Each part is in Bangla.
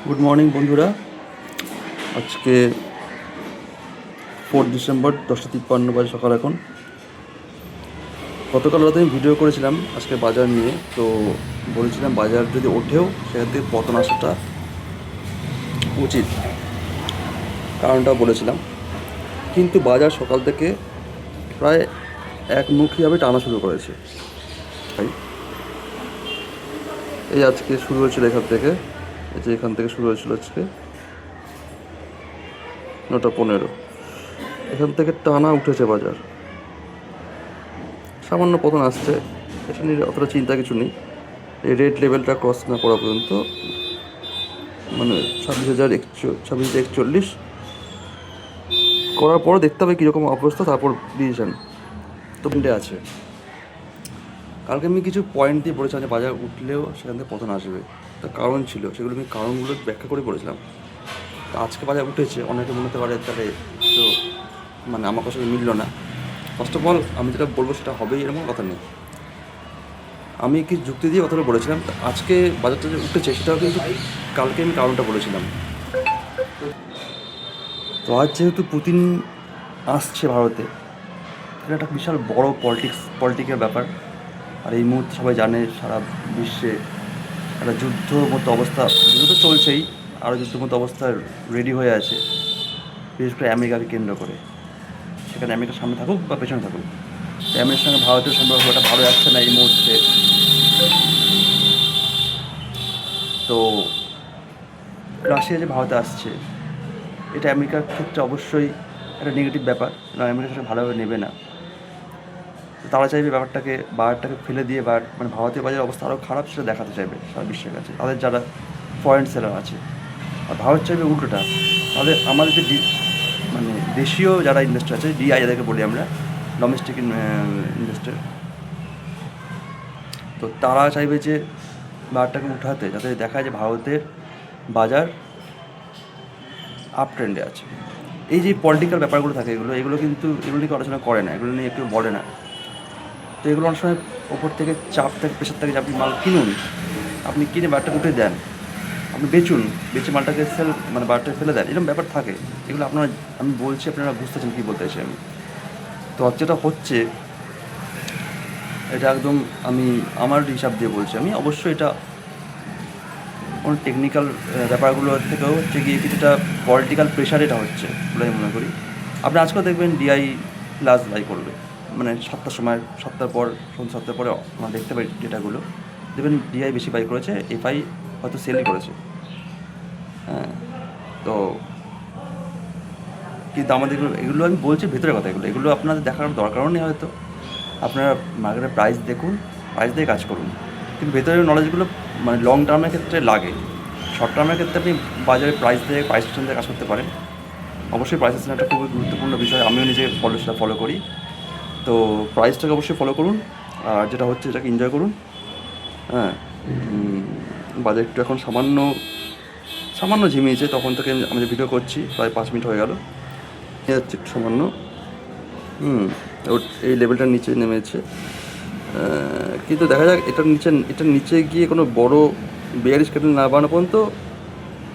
গুড মর্নিং বন্ধুরা। আজকে 4 ডিসেম্বর 10:53 বাজে সকাল। এখন গতকাল রাতে আমি ভিডিও করেছিলাম আজকে বাজার নিয়ে, তো বলেছিলাম বাজার যদি ওঠেও সেখান থেকে পতন আসাটা উচিত, কারণটা বলেছিলাম। কিন্তু বাজার সকাল থেকে প্রায় একমুখীভাবে টানা শুরু করেছে। তাই এই আজকে শুরু হয়েছিল এখান থেকে, এই যে এখান থেকে শুরু হয়েছিল আজকে 9:15, এখান থেকে টানা উঠেছে বাজার। সামান্য পতন আসছে, এটা নিয়ে অতটা চিন্তা কিছু নেই। এই রেড লেভেলটা ক্রস না করা পর্যন্ত, মানে 26,041 করার পর দেখতে হবে কীরকম অবস্থা, তারপর ডিসিশন তো মিনিটে আছে। কালকে আমি কিছু পয়েন্ট দিয়ে বলেছিলাম যে বাজার উঠলেও সেখান থেকে পতন আসবে, তার কারণ ছিল, সেগুলো আমি কারণগুলো ব্যাখ্যা করে বলেছিলাম। তো আজকে বাজার উঠেছে, অনেকে মনে হতে পারে তাহলে তো মানে আমার কথা মিলল না। ফার্স্ট অফ অল আমি যেটা বলবো সেটা হবেই এরকম কথা নেই। আমি কি যুক্তি দিয়ে কথাটা বলেছিলাম। আজকে বাজারটা যে উঠেছে সেটাও কিন্তু কালকে আমি কারণটা বলেছিলাম। তো আজ যেহেতু পুতিন আসছে ভারতে, এটা একটা বিশাল বড় পলিটিক্যাল ব্যাপার। আর এই মুহূর্তে সবাই জানে সারা বিশ্বে একটা যুদ্ধ মতো অবস্থা, যুদ্ধ তো চলছেই, আরও যুদ্ধ মতো অবস্থা রেডি হয়ে আছে, বিশেষ করে আমেরিকাকে কেন্দ্র করে। সেখানে আমেরিকার সামনে থাকুক বা পেছনে থাকুক, আমেরিকার সঙ্গে ভারতের সম্পর্ক ওটা ভালো যাচ্ছে না এই মুহূর্তে। তো রাশিয়া যে ভারতে আসছে, এটা আমেরিকার ক্ষেত্রে অবশ্যই একটা নেগেটিভ ব্যাপার, আমেরিকা সেটা ভালোভাবে নেবে না। তারা চাইবে বাজারটাকে ফেলে দিয়ে মানে ভারতীয় বাজারের অবস্থা আরও খারাপ সেটা দেখাতে চাইবে সারা বিশ্বের কাছে, তাদের যারা ফরেন সেলার আছে। আর ভারত চাইবে উল্টোটা, আমাদের যে মানে দেশীয় যারা ইনভেস্টার আছে, ডিআই যাদেরকে বলি আমরা, ডোমেস্টিক ইনভেস্টার, তো তারা চাইবে যে বাজারটাকে উঠাতে, যাতে দেখা যায় যে ভারতের বাজার আপ ট্রেন্ডে আছে। এই যে পলিটিক্যাল ব্যাপারগুলো থাকে, এগুলো কিন্তু এগুলো নিয়ে আলোচনা করে না, এগুলো নিয়ে কেউ বলে না। তো এগুলো অনেক সময় ওপর থেকে চাপ থাকে, প্রেশার থাকে যে আপনি মাল কিনুন, আপনি কিনে বাজারটা উঠে দেন, আপনি বেচুন, বেচে মালটাকে মানে বাজারটাকে ফেলে দেন, এরকম ব্যাপার থাকে। এগুলো আমি বলছি, আপনারা বুঝতেছেন কী বলতে চাইছি আমি। তো যেটা হচ্ছে এটা একদম আমি আমার হিসাব দিয়ে বলছি, আমি অবশ্যই এটা কোনো টেকনিক্যাল ব্যাপারগুলো থেকেও হচ্ছে গিয়ে কিছুটা পলিটিক্যাল প্রেশার এটা হচ্ছে বলে আমি মনে করি। আপনি আজকেও দেখবেন ডিআই প্লাস বাই করবে, মানে 7টার সময়, 7টার পর, সন্ধ্যা 7টার পরে আমরা দেখতে পাই ডেটাগুলো, দেখবেন ডিআই বেশি বাই করেছে, এফআই হয়তো সেলই করেছে। হ্যাঁ, তো কিন্তু আমাদের এগুলো আমি বলছি ভেতরের কথা, এগুলো আপনাদের দেখার দরকারও নেই। হয়তো আপনারা মার্কেটের প্রাইস দেখুন, প্রাইস দিয়ে কাজ করুন, কিন্তু ভেতরের নলেজগুলো মানে লং টার্মের ক্ষেত্রে লাগে। শর্ট টার্মের ক্ষেত্রে আপনি বাজারে প্রাইস সেকশন দিয়ে কাজ করতে পারেন। অবশ্যই প্রাইস সেকশন একটা খুবই গুরুত্বপূর্ণ বিষয়, আমিও নিজে সেটা ফলো করি। তো প্রাইসটাকে অবশ্যই ফলো করুন, আর যেটা হচ্ছে এটাকে এনজয় করুন। হ্যাঁ, বাজার একটু এখন সামান্য ঝিমিয়েছে, তখন থেকে আমি ভিডিও করছি, প্রায় 5 মিনিট হয়ে গেল, যাচ্ছে একটু সামান্য। এই লেভেলটার নিচে নেমেছে, কিন্তু দেখা যাক এটার নিচে গিয়ে কোনো বড় বেয়ারিশ ক্যান্ডেল না বানানো পর্যন্ত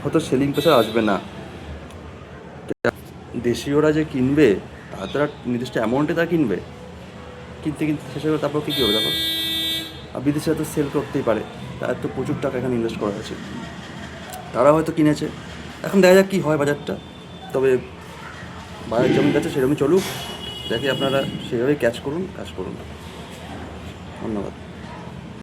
হয়তো সেলিং প্রেশার আসবে না। দেশীয়রা যে কিনবে, তারা নির্দিষ্ট অ্যামাউন্টে তারা কিনবে, কিনতে শেষে তারপর কী হবে তারপর। আর বিদেশিরা তো সেল করতেই পারে, তার তো প্রচুর টাকা এখানে ইনভেস্ট করা আছে, তারা হয়তো কিনেছে। এখন দেখা যাক কী হয় বাজারটা। তবে বাজার যেমন গেছে সেরকমই চলুক, দেখে আপনারা সেভাবেই কাজ করুন। ধন্যবাদ।